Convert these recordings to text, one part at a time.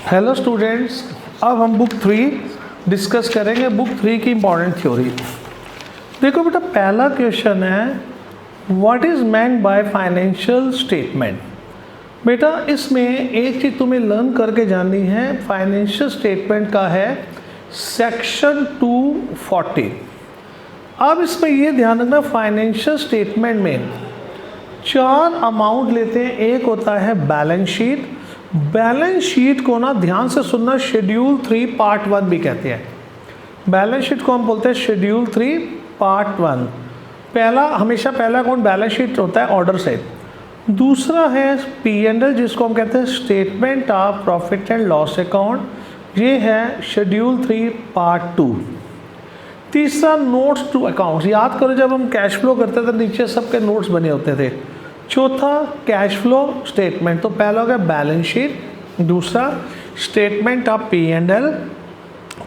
Hello students, अब हम book 3 discuss करेंगे। बुक 3 की इम्पॉर्टेंट थ्योरी। देखो बेटा, पहला क्वेश्चन है what is meant by financial statement. बेटा इसमें एक चीज़ तुम्हें लर्न करके जाननी है। फाइनेंशियल स्टेटमेंट का है सेक्शन 240। अब इसमें ये ध्यान रखना, फाइनेंशियल स्टेटमेंट में 4 अमाउंट लेते हैं। एक होता है बैलेंस शीट। बैलेंस शीट को ना ध्यान से सुनना, शेड्यूल 3 पार्ट 1 भी कहते हैं। बैलेंस शीट को हम बोलते हैं शेड्यूल 3 पार्ट 1। हमेशा पहला अकाउंट बैलेंस शीट होता है ऑर्डर से। दूसरा है P&L, जिसको हम कहते हैं statement of profit and loss account. ये है शेड्यूल 3 पार्ट 2। तीसरा नोट्स टू अकाउंट्स। याद करो जब हम कैश फ्लो करते थे नीचे सबके नोट्स बने होते थे। चौथा कैश फ्लो स्टेटमेंट। तो पहला हो गया बैलेंस शीट, दूसरा स्टेटमेंट ऑफ P&L,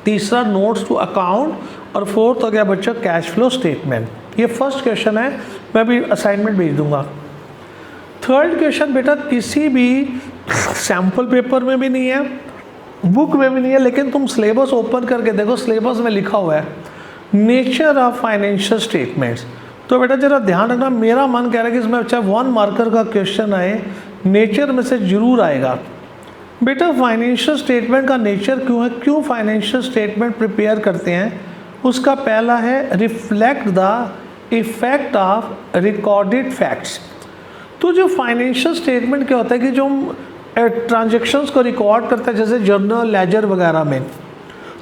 तीसरा नोट्स टू अकाउंट और फोर्थ हो गया बच्चों कैश फ्लो स्टेटमेंट। ये फर्स्ट क्वेश्चन है, मैं भी असाइनमेंट भेज दूंगा। थर्ड क्वेश्चन बेटा किसी भी सैम्पल पेपर में भी नहीं है, बुक में भी नहीं है, लेकिन तुम सिलेबस ओपन करके देखो, सिलेबस में लिखा हुआ है नेचर ऑफ फाइनेंशियल स्टेटमेंट्स। तो बेटा जरा ध्यान रखना, मेरा मन कह रहा है कि इसमें अच्छा 1 मार्कर का क्वेश्चन आए, नेचर में से जरूर आएगा। बेटा फाइनेंशियल स्टेटमेंट का नेचर क्यों है, क्यों फाइनेंशियल स्टेटमेंट प्रिपेयर करते हैं, उसका पहला है reflect the effect of recorded facts. तो जो फाइनेंशियल स्टेटमेंट क्या होता है कि जो हम ट्रांजेक्शन्स को रिकॉर्ड करते हैं जैसे जर्नल लेजर वगैरह में,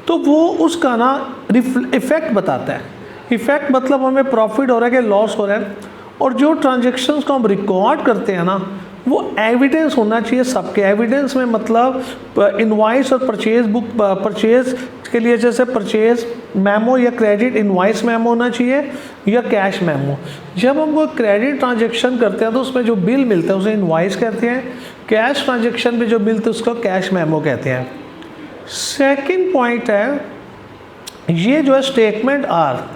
तो वो उसका ना इफेक्ट बताता है। इफेक्ट मतलब हमें प्रॉफिट हो रहा है कि लॉस हो रहा है। और जो ट्रांजेक्शन्स को हम रिकॉर्ड करते हैं ना, वो एविडेंस होना चाहिए सबके। एविडेंस में मतलब इनवॉइस और परचेज बुक, परचेज के लिए जैसे परचेज मेमो या क्रेडिट इनवॉइस मेमो होना चाहिए या कैश मेमो। जब हम कोई क्रेडिट ट्रांजेक्शन करते हैं तो उसमें जो बिल मिलता है उसे इनवॉइस कहते हैं। कैश ट्रांजेक्शन में जो बिल तो उसको कैश मेमो कहते हैं। सेकेंड पॉइंट है, ये जो है statement are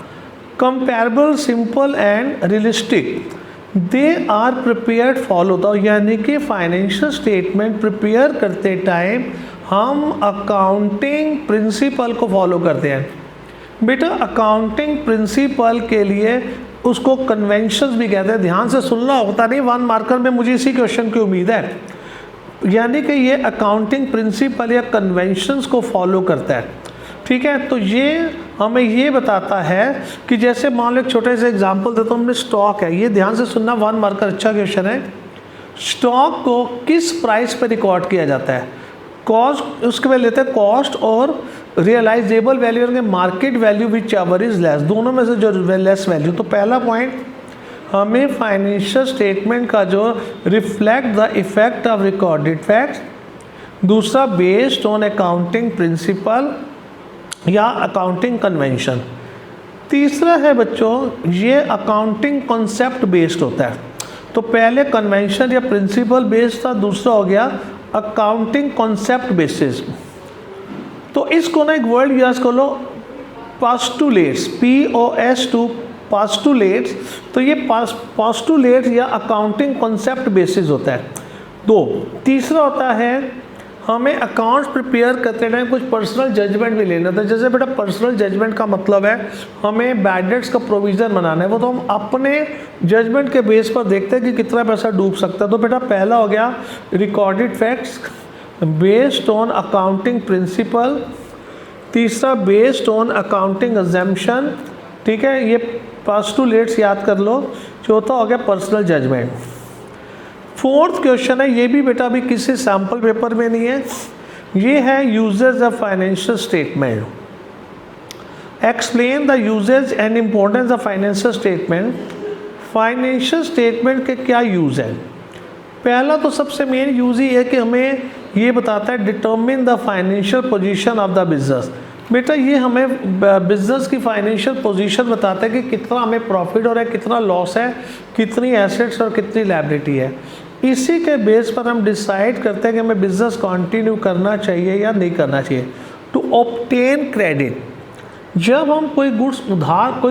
comparable, simple and realistic. They are prepared follow the, यानी कि फाइनेंशियल स्टेटमेंट प्रिपेयर करते टाइम हम अकाउंटिंग प्रिंसिपल को फॉलो करते हैं। बेटा अकाउंटिंग प्रिंसिपल के लिए उसको कन्वेंशंस भी कहते हैं। ध्यान से सुनना, होता नहीं 1 मार्कर में, मुझे इसी क्वेश्चन की उम्मीद है। यानी कि ये अकाउंटिंग प्रिंसिपल या कन्वेंशंस को फॉलो करता है। ठीक है, तो ये हमें ये बताता है कि जैसे मान लो एक छोटे से एग्जांपल देता हूँ, हमने स्टॉक है, ये ध्यान से सुनना, 1 मार्कर अच्छा क्वेश्चन है। स्टॉक को किस प्राइस पर रिकॉर्ड किया जाता है, कॉस्ट, उसके में लेते हैं कॉस्ट और रियलाइजेबल वैल्यू और market value which ever is less, दोनों में से जो लेस वैल्यू। तो पहला पॉइंट, हमें फाइनेंशियल स्टेटमेंट का जो reflect the effect of recorded facts, दूसरा बेस्ड ऑन अकाउंटिंग प्रिंसिपल या अकाउंटिंग कन्वेंशन, तीसरा है बच्चों ये अकाउंटिंग कॉन्सेप्ट बेस्ड होता है। तो पहले कन्वेंशन या प्रिंसिपल बेस्ड था, दूसरा हो गया अकाउंटिंग कॉन्सेप्ट बेसिस। तो इसको ना एक वर्ड यूज कर लो, पोस्टुलेट्स, POS2 पोस्टुलेट्स। तो ये पोस्टुलेट्स या अकाउंटिंग कॉन्सेप्ट बेसिस होता है। 2, तीसरा होता है हमें अकाउंट्स प्रिपेयर करते टाइम कुछ पर्सनल जजमेंट भी लेना था। जैसे बेटा पर्सनल जजमेंट का मतलब है हमें बैड डेट्स का प्रोविज़न बनाना है, वो तो हम अपने जजमेंट के बेस पर देखते हैं कि कितना पैसा डूब सकता है। तो बेटा पहला हो गया recorded facts based on accounting principal, तीसरा बेस्ड ऑन अकाउंटिंग अजम्पशन। ठीक है, ये पोस्टुलेट्स याद कर लो। चौथा हो गया पर्सनल जजमेंट। फोर्थ क्वेश्चन है, ये भी बेटा अभी किसी सैम्पल पेपर में नहीं है, ये है uses of financial statement. Explain the uses and importance of financial statement. Financial statement के क्या यूज़ है। पहला तो सबसे मेन यूज़ ही है कि हमें ये बताता है determine the financial position of the business. बेटा ये हमें बिजनेस की फाइनेंशियल पोजीशन बताता है कि कितना हमें प्रॉफिट हो रहा है, कितना लॉस है, कितनी एसेट्स और कितनी लायबिलिटी है। इसी के बेस पर हम डिसाइड करते हैं कि हमें बिजनेस कंटिन्यू करना चाहिए या नहीं करना चाहिए। टू ऑब्टेन क्रेडिट, जब हम कोई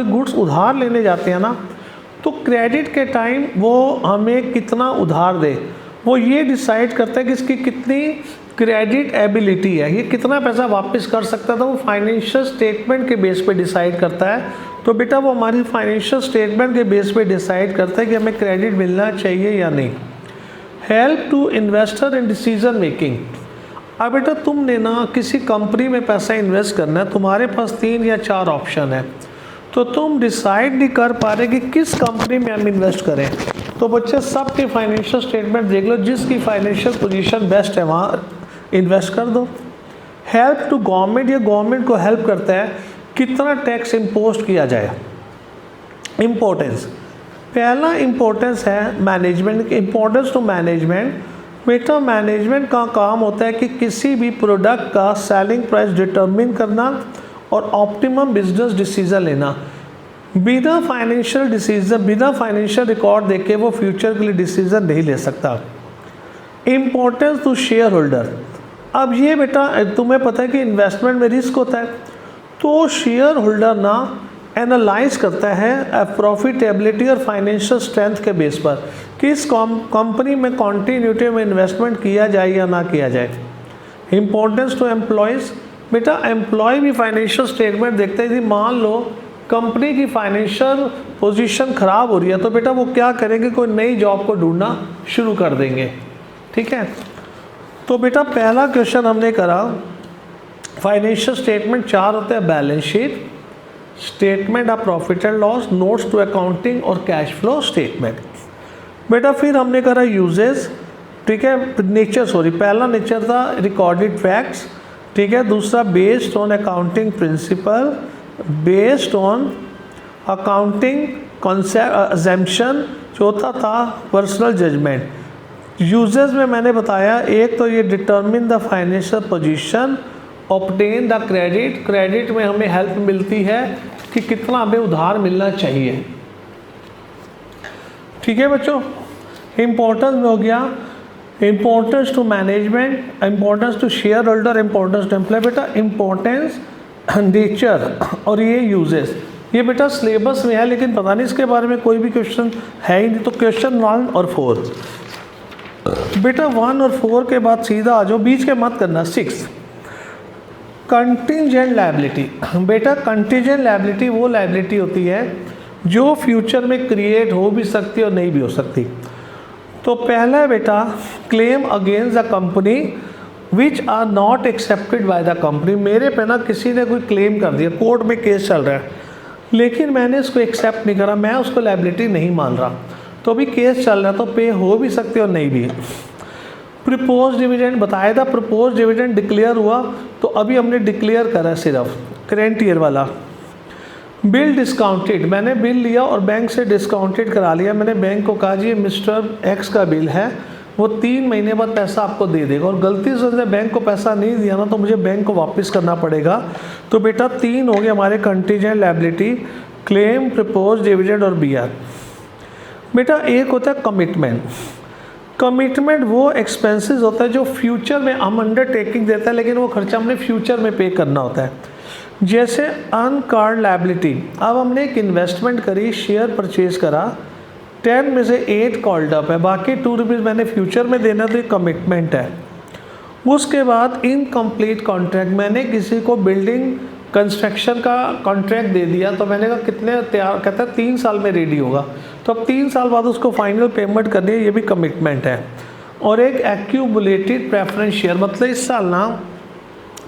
गुड्स उधार लेने जाते हैं ना, तो क्रेडिट के टाइम वो हमें कितना उधार दे, वो ये डिसाइड करता है कि इसकी कितनी क्रेडिट एबिलिटी है, ये कितना पैसा वापस कर सकता था, वो फाइनेंशियल स्टेटमेंट के बेस पे डिसाइड करता है। तो बेटा वो हमारी फाइनेंशियल स्टेटमेंट के बेस पे डिसाइड करता है कि हमें क्रेडिट मिलना चाहिए या नहीं। Help to investor in decision making. अब बेटा तुमने ना किसी कंपनी में पैसा इन्वेस्ट करना है, तुम्हारे पास 3 या 4 ऑप्शन है, तो तुम डिसाइड नहीं कर पा रहे कि किस कंपनी में हम इन्वेस्ट करें। तो बच्चे सबके फाइनेंशियल स्टेटमेंट देख लो, जिसकी फाइनेंशियल पोजीशन बेस्ट है वहाँ इन्वेस्ट कर दो। हेल्प टू गवर्नमेंट, ये गवर्नमेंट को हेल्प करता है कितना टैक्स इम्पोज किया जाए। इम्पोर्टेंस, पहला इम्पोर्टेंस है मैनेजमेंट, इम्पोर्टेंस टू मैनेजमेंट। बेटा मैनेजमेंट का काम होता है कि किसी भी प्रोडक्ट का सेलिंग प्राइस डिटरमिन करना और ऑप्टिमम बिजनेस डिसीजन लेना। बिना फाइनेंशियल डिसीजन, बिना फाइनेंशियल रिकॉर्ड देखे वो फ्यूचर के लिए डिसीजन नहीं ले सकता। इम्पोर्टेंस टू शेयर होल्डर, अब ये बेटा तुम्हें पता है कि इन्वेस्टमेंट में रिस्क होता है, तो शेयर होल्डर ना एनालाइज करता है प्रॉफिटेबिलिटी और फाइनेंशियल स्ट्रेंथ के बेस पर कि इस कंपनी में कॉन्टीन्यूटी में इन्वेस्टमेंट किया जाए या ना किया जाए। इम्पोर्टेंस टू एम्प्लॉयज़, बेटा एम्प्लॉय भी फाइनेंशियल स्टेटमेंट देखते हैं। यदि मान लो कंपनी की फाइनेंशियल पोजीशन ख़राब हो रही है तो बेटा वो क्या करेंगे, कोई नई जॉब को ढूंढना शुरू कर देंगे। ठीक है, तो बेटा पहला क्वेश्चन हमने करा, फाइनेंशियल स्टेटमेंट 4 होते हैं, balance sheet, statement of profit and loss, notes to accounting और कैश फ्लो स्टेटमेंट। बेटा फिर हमने करा यूजेस, ठीक है, नेचर, सॉरी पहला नेचर था रिकॉर्डेड फैक्ट्स, ठीक है, दूसरा based on accounting principle, based on accounting concept assumption, चौथा था पर्सनल जजमेंट। यूजेस में मैंने बताया, एक तो ये determine the financial position, obtain the credit, credit में हमें हेल्प मिलती है कि कितना हमें उधार मिलना चाहिए। ठीक है बच्चों, इम्पोर्टेंस में हो गया, importance to management, importance to shareholder, importance to employ. बेटा इम्पोर्टेंस, नेचर और ये यूजेस, ये बेटा सिलेबस में है लेकिन पता नहीं इसके बारे में कोई भी क्वेश्चन है ही नहीं। तो क्वेश्चन 1 और 4, बेटा 1 और 4 के बाद सीधा आ जाओ, बीच के मत करना। 6 कंटिजेंट लायबिलिटी। बेटा कंटिजेंट लायबिलिटी वो लायबिलिटी होती है जो फ्यूचर में क्रिएट हो भी सकती है और नहीं भी हो सकती। तो पहला है बेटा claim against the company which are not accepted by the company. मेरे पे ना किसी ने कोई क्लेम कर दिया, कोर्ट में केस चल रहा है, लेकिन मैंने इसको एक्सेप्ट नहीं करा, मैं उसको लायबिलिटी नहीं मान रहा, तो अभी केस चल रहा है, तो पे हो भी सकती है और नहीं भी। प्रपोज डिविडेंड बताया था, प्रपोज डिविडेंड डिक्लेयर हुआ तो अभी हमने डिक्लेयर करा सिर्फ करेंट ईयर वाला। बिल डिस्काउंटेड, मैंने बिल लिया और बैंक से डिस्काउंटेड करा लिया। मैंने बैंक को कहा जी मिस्टर एक्स का बिल है, वो 3 महीने बाद पैसा आपको दे देगा, और गलती से उसने बैंक को पैसा नहीं दिया ना तो मुझे बैंक को वापस करना पड़ेगा। तो बेटा 3 हो गए हमारे contingent liability, claim, propose dividend और बीआर। बेटा एक होता है कमिटमेंट। कमिटमेंट वो एक्सपेंसेस होता है जो फ्यूचर में हम अंडरटेकिंग देता है लेकिन वो खर्चा हमने फ्यूचर में पे करना होता है। जैसे अनकॉल्ड लायबिलिटी, अब हमने एक इन्वेस्टमेंट करी, शेयर परचेज करा, 10 में से 8 कॉल्ड अप है, बाकी 2 रुपीज़ मैंने फ्यूचर में देना, तो ये कमिटमेंट है। उसके बाद इनकम्प्लीट कॉन्ट्रैक्ट, मैंने किसी को बिल्डिंग कंस्ट्रक्शन का कॉन्ट्रैक्ट दे दिया, तो मैंने कहा कितने तैयार, कहता है 3 साल में रेडी होगा, तो अब 3 साल बाद उसको फाइनल पेमेंट करनी है, ये भी कमिटमेंट है। और एक एक्यूमुलेटेड प्रेफरेंस शेयर, मतलब इस साल ना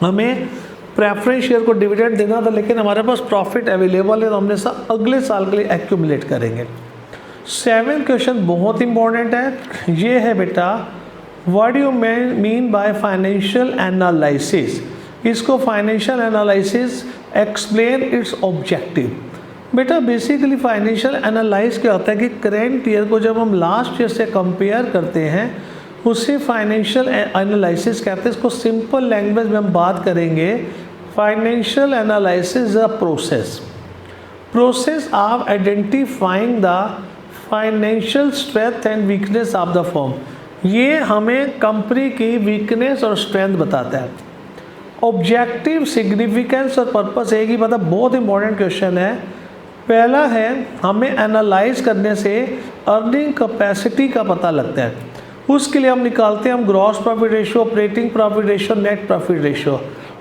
हमें प्रेफरेंस शेयर को डिविडेंड देना था लेकिन हमारे पास प्रॉफिट अवेलेबल है, तो हमने अगले साल के लिए एक्यूमुलेट करेंगे। 7 क्वेश्चन बहुत इंपॉर्टेंट है, ये है बेटा what do you mean by financial analysis. इसको financial analysis explain its objective. बेटा बेसिकली फाइनेंशियल एनालाइज क्या होता है कि करेंट ईयर को जब हम लास्ट ईयर से कंपेयर करते हैं उसे फाइनेंशियल एनालिसिस कहते हैं। इसको सिंपल लैंग्वेज में हम बात करेंगे, financial analysis a process of identifying the financial strength and weakness of the firm. ये हमें कंपनी की वीकनेस और स्ट्रेंथ बताता है। ऑब्जेक्टिव, सिग्निफिकेंस और पर्पस एक ही, मतलब बहुत इंपॉर्टेंट क्वेश्चन है। पहला है हमें एनालाइज करने से अर्निंग कैपेसिटी का पता लगता है, उसके लिए हम निकालते हैं हम gross profit ratio, operating profit ratio, net profit ratio.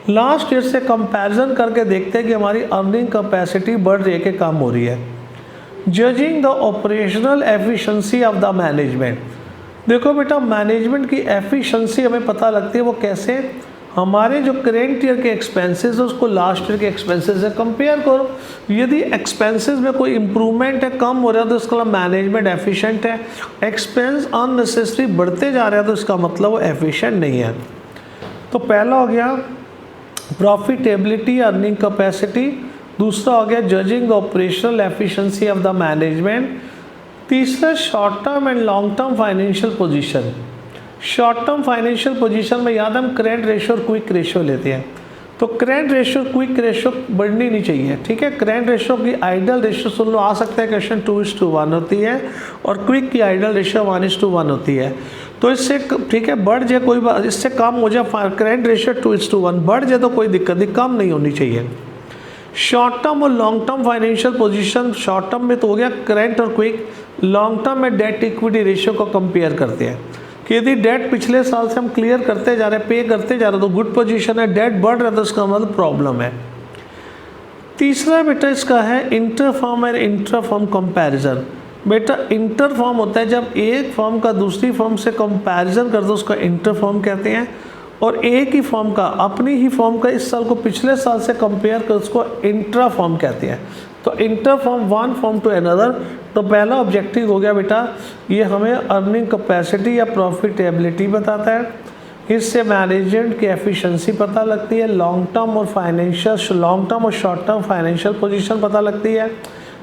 Last year से कंपैरिजन करके देखते हैं कि हमारी अर्निंग कैपेसिटी बढ़ रही है कि कम हो रही है। Judging the operational efficiency of the management. देखो बेटा, मैनेजमेंट की एफिशिएंसी हमें पता लगती है, वो कैसे, हमारे जो करेंट ईयर के एक्सपेंसेस है उसको लास्ट ईयर के एक्सपेंसेस से कंपेयर करो। यदि एक्सपेंसेस में कोई इंप्रूवमेंट है, कम हो रहा है, तो इसका मैनेजमेंट एफिशिएंट है। एक्सपेंस अननेसेसरी बढ़ते जा रहा है तो इसका मतलब वो एफिशिएंट नहीं है। तो पहला हो गया प्रॉफिटेबिलिटी, अर्निंग कैपेसिटी। दूसरा हो गया judging the operational efficiency of the management. तीसरा short term and long term financial position. Short term financial position में याद हम करेंट रेशियो और क्विक रेशियो लेते हैं। तो करेंट रेशियो क्विक रेशियो बढ़नी नहीं चाहिए, ठीक है। करेंट रेशियो की आइडियल रेशियो सुन लो, आ सकता है क्वेश्चन 2:1 होती है और क्विक की आइडियल रेशियो 1:1 होती है। तो इससे ठीक है बढ़ जाए कोई बात, इससे कम हो जाए करेंट रेशियो 2:1 बढ़ जाए तो कोई दिक्कत नहीं, कम नहीं होनी चाहिए। शॉर्ट टर्म और long term financial position, short term में तो हो गया करेंट और क्विक, लॉन्ग टर्म में डेट इक्विटी रेशियो को कंपेयर करते हैं कि यदि डेट पिछले साल से हम क्लियर करते जा रहे हैं, पे करते जा रहे हैं तो गुड पोजीशन है, डेट बढ़ रहा है तो इसका मतलब प्रॉब्लम है। तीसरा बेटा इसका है इंटर फर्म और इंट्रा फर्म कंपैरिजन। बेटा इंटर फर्म होता है जब एक फर्म का दूसरी फर्म से कंपैरिजन कर दो, उसका इंटर फर्म कहते हैं। और एक ही फर्म का, अपनी ही फर्म का इस साल को पिछले साल से कंपेयर कर उसको इंट्रा फर्म कहते हैं। तो inter firm one firm to another. तो पहला ऑब्जेक्टिव हो गया बेटा, ये हमें अर्निंग कैपेसिटी या प्रॉफिटेबिलिटी बताता है। इससे मैनेजमेंट की एफिशिएंसी पता लगती है। लॉन्ग टर्म और शॉर्ट टर्म फाइनेंशियल पोजीशन पता लगती है।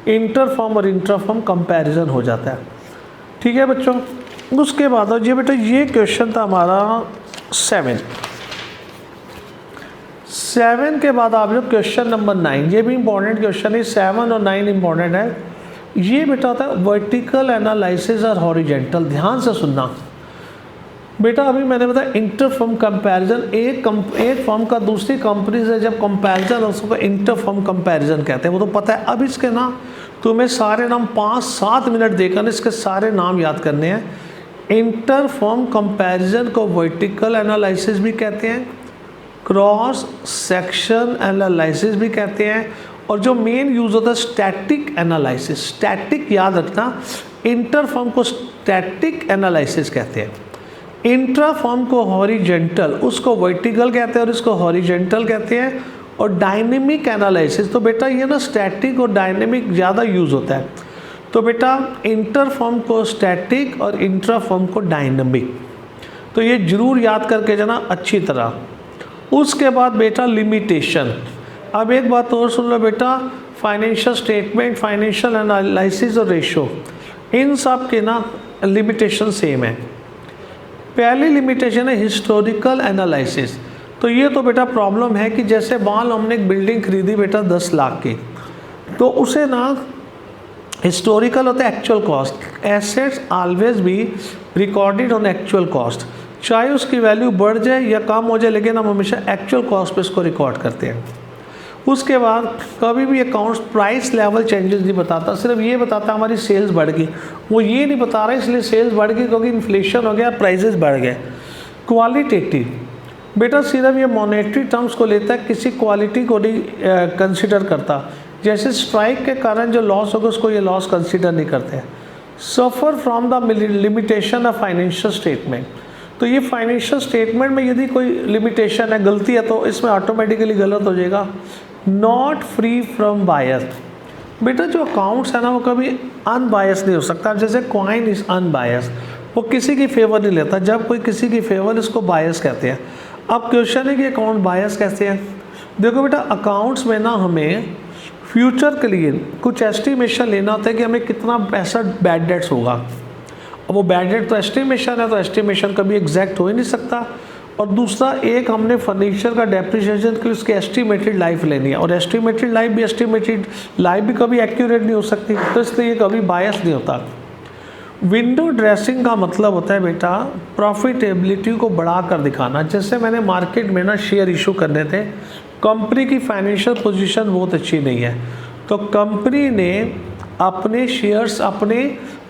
इंटर फर्म और इंट्रा फर्म कंपैरिजन हो जाता है, ठीक है बच्चों। उसके बाद ये बेटा ये क्वेश्चन था हमारा 7 के बाद आप लोग क्वेश्चन नंबर 9, ये भी इंपॉर्टेंट क्वेश्चन है। 7 और 9 इंपॉर्टेंट है। ये बेटा होता है वर्टिकल एनालिसिस और हॉरिजेंटल। ध्यान से सुनना बेटा, अभी मैंने बताया इंटर फर्म कंपैरिजन, एक फर्म का दूसरी कंपनी से जब कंपैरिजन उसको इंटर फर्म कंपैरिजन कहते हैं, वो तो पता है। अब इसके ना तुम्हें सारे नाम 5-7 मिनट देकर इसके सारे नाम याद करने हैं। इंटर फर्म कंपैरिजन को वर्टिकल एनालिसिस भी कहते हैं, क्रॉस सेक्शन एनालिसिस भी कहते हैं, और जो मेन यूज होता है स्टैटिक एनालिसिस। स्टैटिक याद रखना, इंटर फर्म को स्टैटिक एनालिसिस कहते हैं, इंट्रा फर्म को हॉरिजेंटल, उसको वर्टिकल कहते हैं और इसको हॉरिजेंटल कहते हैं। और डायनेमिक एनालिसिस, तो बेटा ये ना स्टैटिक और डायनेमिक ज़्यादा यूज होता है। तो बेटा इंटर फर्म को स्टैटिक और इंट्रा फर्म को डायनेमिक, तो ये जरूर याद करके जाना अच्छी तरह। उसके बाद बेटा लिमिटेशन। अब एक बात और सुन लो बेटा, फाइनेंशियल स्टेटमेंट, फाइनेंशियल एनालिसिस और रेशो, इन सब के ना लिमिटेशन सेम है। पहली लिमिटेशन है हिस्टोरिकल एनालिसिस। तो ये तो बेटा प्रॉब्लम है कि जैसे मान लो हमने एक बिल्डिंग खरीदी बेटा 10 लाख की, तो उसे ना हिस्टोरिकल होता है actual cost. Assets always be recorded on actual cost, चाहे उसकी वैल्यू बढ़ जाए या कम हो जाए, लेकिन हम हमेशा एक्चुअल कॉस्ट पे इसको रिकॉर्ड करते हैं। उसके बाद कभी भी अकाउंट्स प्राइस लेवल चेंजेस नहीं बताता, सिर्फ ये बताता हमारी सेल्स बढ़ गई। वो ये नहीं बता रहा इसलिए सेल्स बढ़ गई क्योंकि इन्फ्लेशन हो गया, प्राइसेस बढ़ गए। क्वालिटेटिव बेटा सिर्फ ये मॉनेटरी टर्म्स को लेता है, किसी क्वालिटी को नहीं कंसिडर करता। जैसे स्ट्राइक के कारण जो लॉस होगा उसको ये लॉस कंसिडर नहीं करते। Suffer from the limitation of financial statement, तो ये फाइनेंशियल स्टेटमेंट में यदि कोई लिमिटेशन है, गलती है, तो इसमें ऑटोमेटिकली गलत हो जाएगा। नॉट फ्री फ्रॉम बायस, बेटा जो अकाउंट्स है ना वो कभी अनबायस नहीं हो सकता। जैसे कॉइन इज अनबायस, वो किसी की फेवर नहीं लेता, जब कोई किसी की फेवर इसको बायस कहते हैं। अब क्वेश्चन है कि अकाउंट बायस कैसे हैं। देखो बेटा अकाउंट्स में ना हमें फ्यूचर के लिए कुछ एस्टिमेशन लेना होता है कि हमें कितना पैसा बैड डेट्स होगा। अब वो बैड डेट तो एस्टिमेशन है, तो एस्टिमेशन कभी एग्जैक्ट हो ही नहीं सकता। और दूसरा एक हमने फर्नीचर का डेप्रिसिएशन की उसकी एस्टिमेटेड लाइफ लेनी है, और एस्टिमेटेड लाइफ भी कभी एक्यूरेट नहीं हो सकती, तो इसलिए ये कभी बायस नहीं होता। विंडो ड्रेसिंग का मतलब होता है बेटा प्रॉफिटेबिलिटी को बढ़ा कर दिखाना। जैसे मैंने मार्केट में ना शेयर इशू करने थे, कंपनी की फाइनेंशियल पोजीशन बहुत अच्छी नहीं है, तो कंपनी ने अपने शेयर्स अपने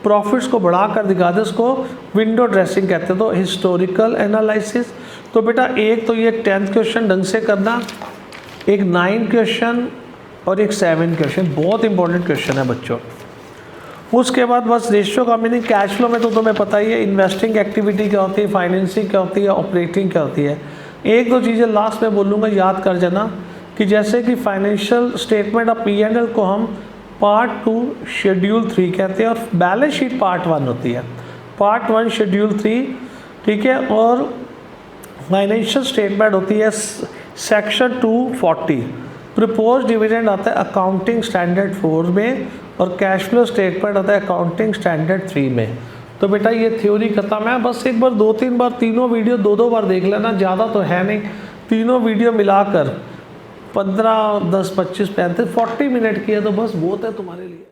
प्रॉफिट्स को बढ़ा कर दिखा दे, उसको विंडो ड्रेसिंग कहते हैं। तो हिस्टोरिकल एनालिसिस, तो बेटा एक तो ये 10th क्वेश्चन ढंग से करना, एक 9 क्वेश्चन और एक 7 क्वेश्चन, बहुत इंपॉर्टेंट क्वेश्चन है बच्चों। उसके बाद बस रेशियो का मीनिंग, कैश फ्लो में तो तुम्हें पता ही है, इन्वेस्टिंग एक्टिविटी क्या होती है, फाइनेंसिंग क्या होती है, ऑपरेटिंग क्या होती है। एक दो चीज़ें लास्ट में बोलूँगा, याद कर जाना कि जैसे कि फाइनेंशियल स्टेटमेंट ऑफ P&L को हम पार्ट 2 शेड्यूल 3 कहते हैं, और बैलेंस शीट पार्ट 1 होती है, पार्ट 1 शेड्यूल 3, ठीक है। और फाइनेंशियल स्टेटमेंट होती है सेक्शन 240, प्रपोज डिविडेंड आता है अकाउंटिंग स्टैंडर्ड 4 में, और कैश फ्लो स्टेटमेंट आता है अकाउंटिंग स्टैंडर्ड 3 में। तो बेटा ये थ्योरी खत्म है। बस एक बार 2-3 बार तीनों वीडियो 2-2 बार देख लेना, ज़्यादा तो है नहीं, तीनों वीडियो मिलाकर 15, 10, 25, 35, 40 मिनट की है, तो बस बहुत है तुम्हारे लिए।